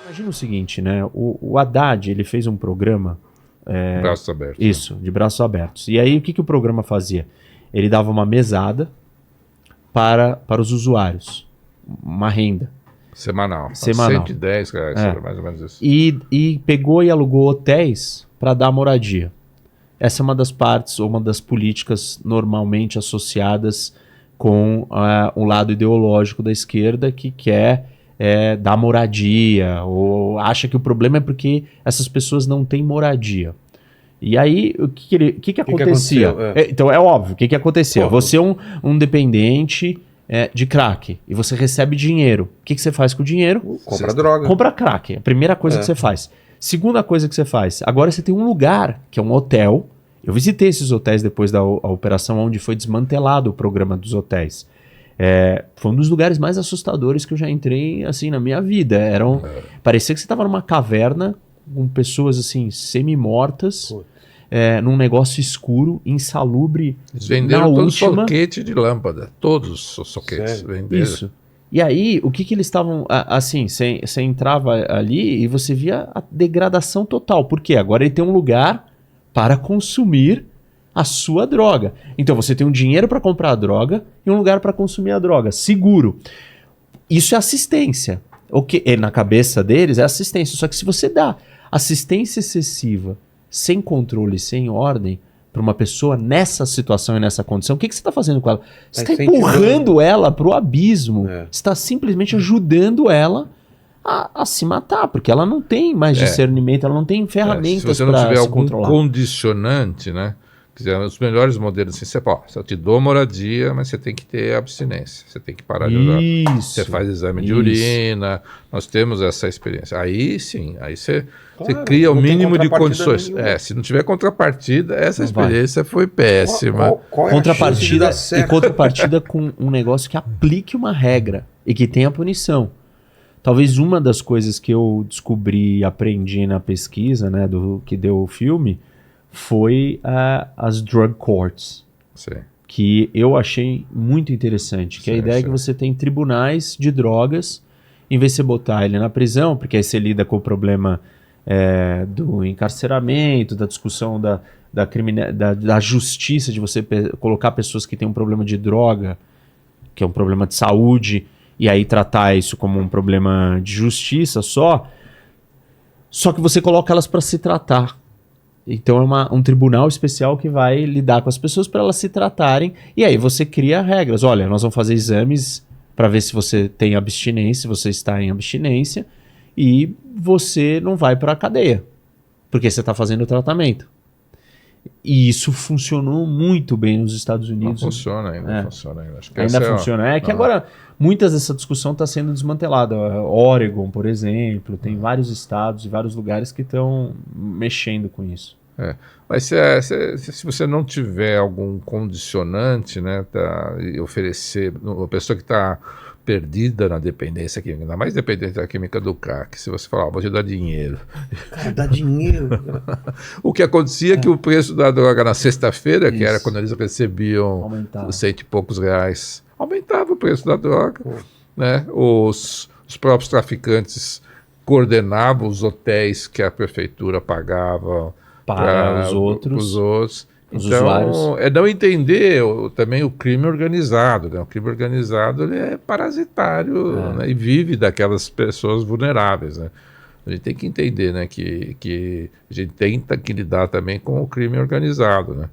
Imagina o seguinte, né? O Haddad, ele fez um programa... Braços abertos. Isso, de braços abertos. E aí, o que o programa fazia? Ele dava uma mesada para os usuários. Uma renda. Semanal. 110 reais, era mais ou menos isso. E pegou e alugou hotéis para dar moradia. Essa é uma das partes, ou uma das políticas normalmente associadas com o lado ideológico da esquerda, que quer dar moradia, ou acha que o problema é porque essas pessoas não têm moradia. E aí, o que acontecia? Então, é óbvio, o que acontecia? Você é um dependente de crack, e você recebe dinheiro. O que você faz com o dinheiro? Compra droga. Compra crack, a primeira coisa que você faz. Segunda coisa que você faz, agora você tem um lugar, que é um hotel. Eu visitei esses hotéis depois da operação onde foi desmantelado o programa dos hotéis. Foi um dos lugares mais assustadores que eu já entrei assim na minha vida. Parecia que você estava numa caverna com pessoas assim semi-mortas, num negócio escuro, insalubre. Eles venderam todo o soquete de lâmpada. Todos os soquetes venderam. Isso. E aí, o que eles estavam... Assim, você entrava ali e você via a degradação total. Por quê? Agora ele tem um lugar para consumir a sua droga. Então você tem um dinheiro para comprar a droga e um lugar para consumir a droga. Seguro. Isso é assistência. O que na cabeça deles é assistência. Só que se você dá assistência excessiva, sem controle, sem ordem, para uma pessoa nessa situação e nessa condição, o que você está fazendo com ela? Você está empurrando ela para o abismo. Você está simplesmente ajudando ela a se matar, porque ela não tem mais discernimento, ela não tem ferramentas para se controlar. Se você não tiver algum condicionante, né? Quer dizer, os melhores modelos, assim, eu te dou moradia, mas você tem que ter abstinência, você tem que parar de usar. Você faz exame de urina, nós temos essa experiência. Aí sim, aí você cria o mínimo de condições. Se não tiver contrapartida, essa experiência foi péssima. Qual contrapartida e contrapartida com um negócio que aplique uma regra e que tenha punição. Talvez uma das coisas que eu descobri e aprendi na pesquisa, né, do que deu o filme, foi as drug courts. Sim. Que eu achei muito interessante. Que a ideia é que você tem tribunais de drogas, em vez de você botar ele na prisão, porque aí você lida com o problema do encarceramento, da discussão da justiça, de você colocar pessoas que têm um problema de droga, que é um problema de saúde, e aí tratar isso como um problema de justiça só que você coloca elas para se tratar. Então é um tribunal especial que vai lidar com as pessoas para elas se tratarem, e aí você cria regras. Olha, nós vamos fazer exames para ver se você tem abstinência, se você está em abstinência, e você não vai para a cadeia, porque você está fazendo o tratamento. E isso funcionou muito bem nos Estados Unidos. Não funciona ainda, funciona ainda. Acho que ainda funciona. É que agora muitas dessa discussão está sendo desmantelada. Oregon, por exemplo, tem vários estados e vários lugares que estão mexendo com isso. Mas se você não tiver algum condicionante, né, e oferecer, uma pessoa que está perdida na dependência química, ainda mais dependente da química do crack, se você falar, vou te dar dinheiro. Cara, dá dinheiro. O que acontecia é que o preço da droga na sexta-feira, que era quando eles recebiam cento e poucos reais, aumentava o preço da droga. Né? Os próprios traficantes coordenavam os hotéis que a prefeitura pagava para os outros. Então, não entender também o crime organizado. Né? O crime organizado ele é parasitário, né? E vive daquelas pessoas vulneráveis. Né? A gente tem que entender, né, que a gente tenta que lidar também com o crime organizado. Né?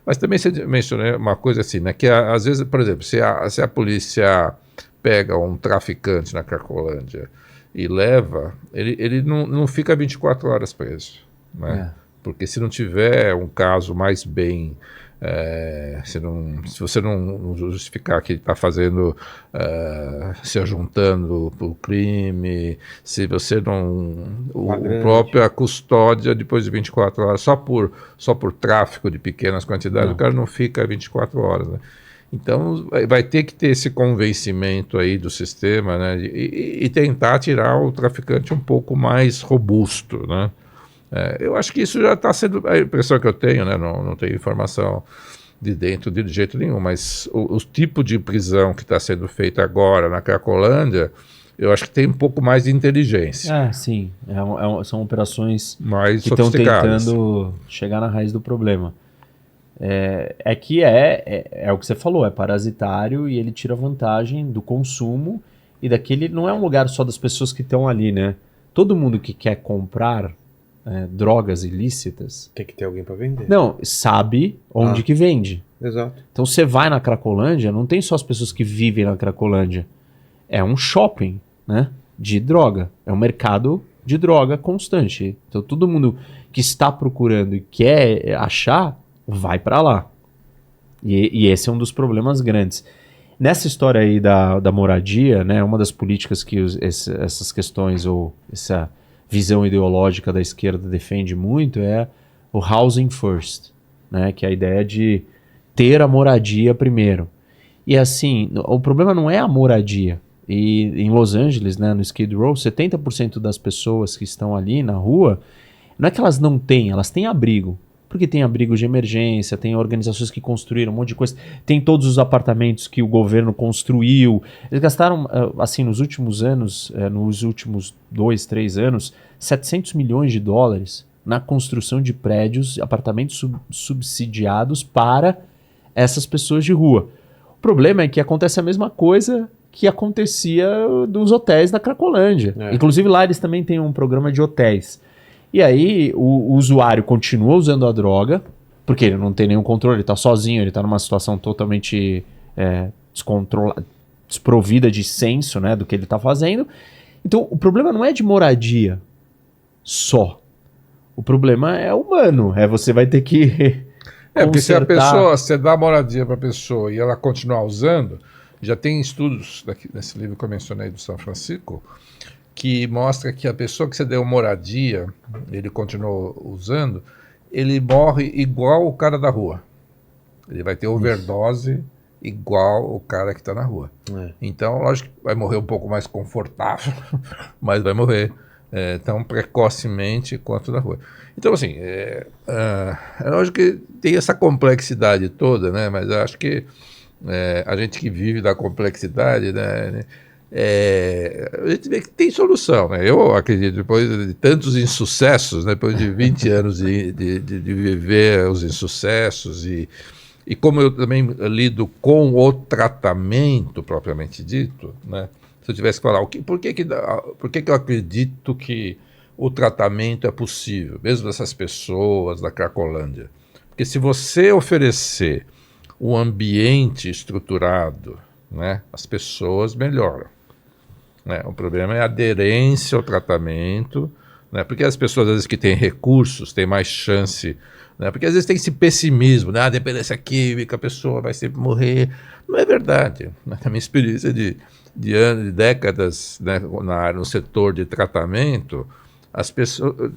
Mas também você mencionou uma coisa assim, né, que às vezes, por exemplo, se a polícia pega um traficante na Cracolândia e leva, ele não fica 24 horas preso. Né? Porque se não tiver um caso mais bem, se você não justificar que ele está fazendo, se ajuntando para o crime, se você não... a custódia depois de 24 horas, só por tráfico de pequenas quantidades, o cara não fica 24 horas, né? Então vai ter que ter esse convencimento aí do sistema, né, e tentar tirar o traficante um pouco mais robusto, né? Eu acho que isso já está sendo, a impressão que eu tenho, né, não tenho informação de dentro de jeito nenhum, mas o tipo de prisão que está sendo feita agora na Cracolândia eu acho que tem um pouco mais de inteligência. Sim. São operações mais que estão sofisticadas. tentando chegar na raiz do problema. É o que você falou, é parasitário e ele tira vantagem do consumo e daquele. Não é um lugar só das pessoas que estão ali, né? Todo mundo que quer comprar drogas ilícitas Tem que ter alguém para vender. não sabe onde que vende. Exato. Então você vai na Cracolândia, não tem só as pessoas que vivem na Cracolândia. É um shopping, né, de droga. É um mercado de droga constante. Então todo mundo que está procurando e quer achar, vai para lá. E esse é um dos problemas grandes. Nessa história aí da moradia, né, uma das políticas que essas questões ou essa visão ideológica da esquerda defende muito é o housing first, né, que é a ideia de ter a moradia primeiro. E assim, o problema não é a moradia. E em Los Angeles, né, no Skid Row, 70% das pessoas que estão ali na rua, não é que elas não têm, elas têm abrigo. Porque tem abrigos de emergência, tem organizações que construíram um monte de coisa, tem todos os apartamentos que o governo construiu. Eles gastaram, assim, nos últimos anos, nos últimos 2, 3 anos, 700 milhões de dólares na construção de prédios, apartamentos subsidiados para essas pessoas de rua. O problema é que acontece a mesma coisa que acontecia dos hotéis da Cracolândia. Inclusive lá eles também têm um programa de hotéis. E aí o usuário continua usando a droga, porque ele não tem nenhum controle, ele está sozinho, ele está numa situação totalmente desprovida de senso, né, do que ele está fazendo. Então o problema não é de moradia só. O problema é humano, você vai ter que porque se a pessoa, você dá moradia para a pessoa e ela continuar usando, já tem estudos nesse livro que eu mencionei do São Francisco, que mostra que a pessoa que você deu moradia, ele continuou usando, ele morre igual o cara da rua. Ele vai ter overdose igual o cara que está na rua. Então, lógico que vai morrer um pouco mais confortável, mas vai morrer tão precocemente quanto na rua. Então, assim, é lógico que tem essa complexidade toda, né? Mas eu acho que a gente que vive da complexidade, né? A gente vê que tem solução, né? Eu acredito, depois de tantos insucessos, né? Depois de 20 anos de viver os insucessos e como eu também lido com o tratamento propriamente dito, né? Se eu tivesse que falar, por que eu acredito que o tratamento é possível, mesmo dessas pessoas da Cracolândia? Porque se você oferecer um ambiente estruturado, né, as pessoas melhoram. Né? O problema é a aderência ao tratamento, né? Porque as pessoas, às vezes, que têm recursos, têm mais chance, né? Porque às vezes tem esse pessimismo, né? A dependência química, a pessoa vai sempre morrer. Não é verdade. Né? Na minha experiência de anos, de décadas, né, no setor de tratamento, as pessoas,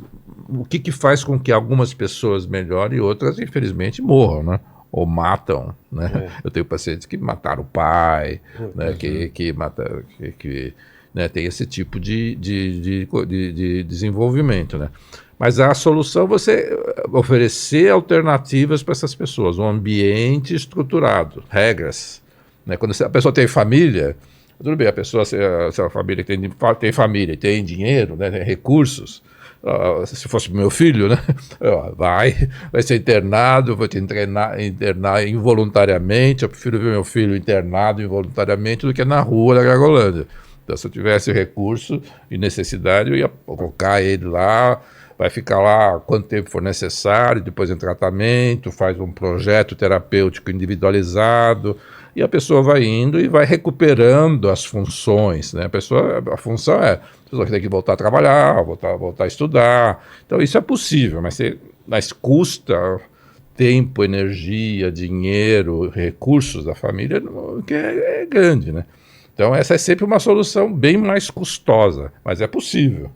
o que faz com que algumas pessoas melhorem e outras, infelizmente, morram, né? Ou matam, né? Eu tenho pacientes que mataram o pai, né? que né? Tem esse tipo de desenvolvimento, né? Mas a solução é você oferecer alternativas para essas pessoas, um ambiente estruturado, regras, né? Quando a pessoa tem família, tudo bem, a pessoa, se a família tem família, tem dinheiro, né? Tem recursos, se fosse meu filho, né? Vai ser internado, vou te internar involuntariamente. Eu prefiro ver meu filho internado involuntariamente do que na rua da Cracolândia. Então, se eu tivesse recurso e necessidade, eu ia colocar ele lá, vai ficar lá quanto tempo for necessário, depois em tratamento, faz um projeto terapêutico individualizado, e a pessoa vai indo e vai recuperando as funções, né? A função é, a pessoa tem que voltar a trabalhar, voltar a estudar. Então isso é possível, mas custa tempo, energia, dinheiro, recursos da família, que é grande, né? Então essa é sempre uma solução bem mais custosa, mas é possível.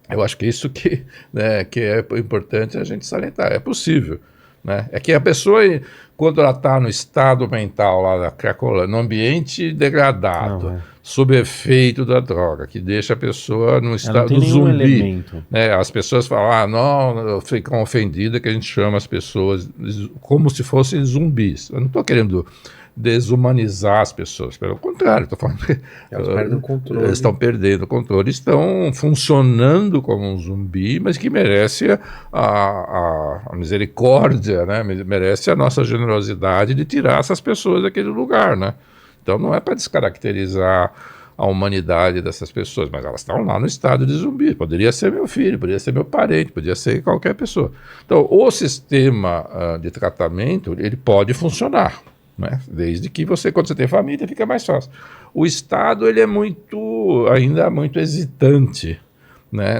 Eu acho que isso que é importante a gente salientar, é possível. Né? É que a pessoa, quando ela está no estado mental lá da Cracolândia, no ambiente degradado, sob efeito da droga, que deixa a pessoa no estado do zumbi. Né? As pessoas falam, não, ficam ofendidas que a gente chama as pessoas como se fossem zumbis. Eu não estou querendo desumanizar as pessoas. Pelo contrário, estou falando que elas perdem o controle. Eles estão perdendo o controle, estão funcionando como um zumbi, mas que merece a misericórdia, né? Merece a nossa generosidade de tirar essas pessoas daquele lugar, né? Então não é para descaracterizar a humanidade dessas pessoas, mas elas estão lá no estado de zumbi. Poderia ser meu filho, poderia ser meu parente, poderia ser qualquer pessoa. Então o sistema de tratamento, ele pode funcionar, né? Desde que quando você tem família, fica mais fácil. O Estado, ele é ainda muito hesitante, né,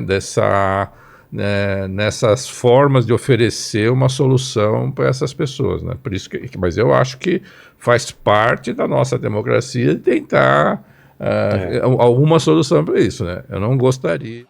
nessas formas de oferecer uma solução para essas pessoas, né? Por isso mas eu acho que faz parte da nossa democracia tentar alguma solução para isso, né? Eu não gostaria.